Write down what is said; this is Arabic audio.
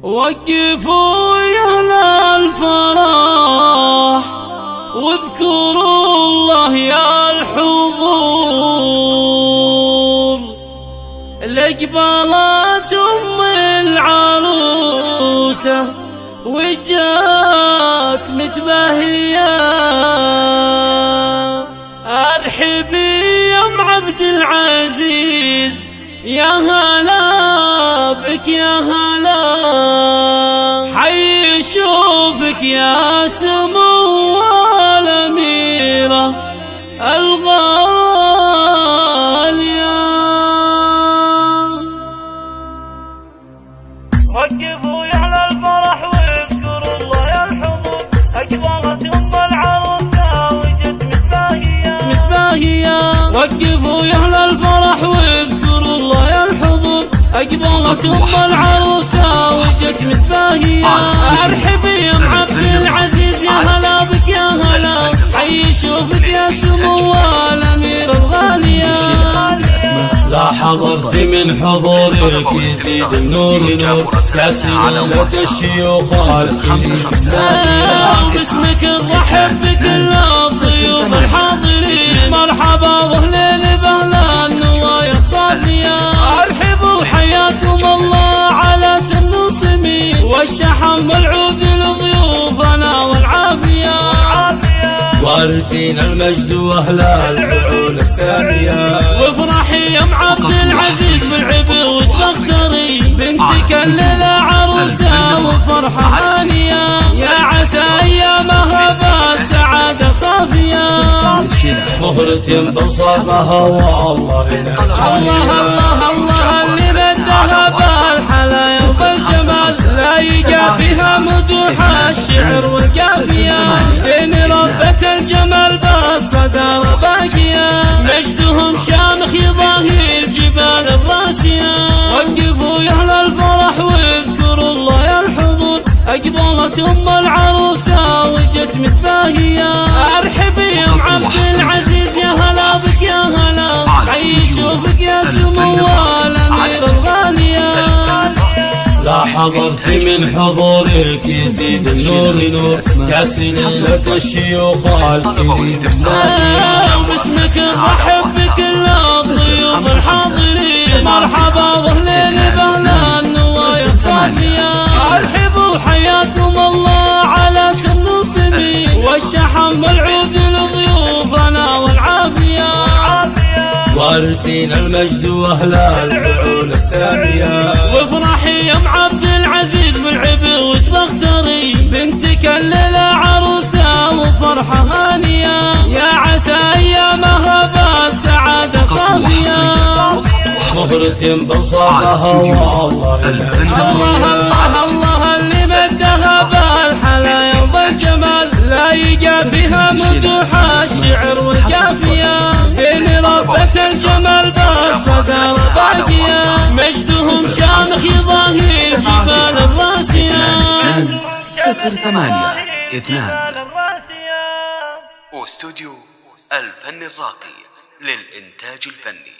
وقفوا يا أهل الفرح واذكروا الله يا الحضور، لقبلت أم العروسة وجات متباهية. أرحبي يا أم عبد العزيز، يا هلا بك يا هلا، حي شوفك يا سمو الأميرة الغالية. وقفوا يا أهل الفرح واذكروا الله يا الحضور، أجبرت أم العروسة وجت متباهية. وقفوا يا أهل الفرح واذكروا الله يا الحضور، أقبلت أم العروسة وجت متباهية. أرحبي يا أم عبد العزيز، يا هلا بك يا هلا، حي شوفك يا سمو الأميرة الغالية. لا حضرت من حضورك يزيد النور نور، يا سلالة الشيوخ باسمك نرحب بكل الضيوف الحاضرين، مرحبا واهلين بأهل النوايا الصافية. أرحبوا حياكم الله على سن وسمين، والشحم والعود لضيوفنا والعافية. وارثين المجد واهل الفعول السامية. وافرحي يا ام عبد العزيز بالعبود واختاري بنتك الليلة عروسة وفرحة هانية، يا عسى ايامها بالسعادة صافية. مهرة بصفها والله الله الله اللي بدها بالحلايا وبالجمال، لا يقع فيها مدوح الشعر والقافية. بين ربة الجمال بالصدارة باقية، مجدهم شامخ يضاهي الجبال الراسية. وقفوا يا أهل الفرح واذكروا الله يا الحضور، أقبلت أم العروسة وجت متباهية. أرحبي يا أم عبد العزيز، يا هلا بك يا هلا، حي شوفك يا سمو الأميرة الغالية. لا حضرت من حضورك يزيد النور نور، يا سلالة الشيوخ الكريم. باسمك نرحب بكل الضيوف الحاضرين، مرحبا واهلين بأهل النوايا الصافية. أرحبوا حياكم الله على سن وسمين، والشحم والعود لضيوفنا والعافية. وارثين المجد واهل الفعول السامية. وافرحي يا ام عبد العزيز بالعبود واختاري بنتك الليلة عروسة وفرحة هانية، يا عسى ايامها بالسعادة صافية. مهرة بصفها والله الله اللي بدها بالحلايا وبالجمال، لا يقع فيها مدوح الشعر والقافية. بين ربة الجمال بالصدارة باقية، مجدهم شامخ يضاهي الجبال الراسية. 08 واستوديو الفن الراقي للإنتاج الفني.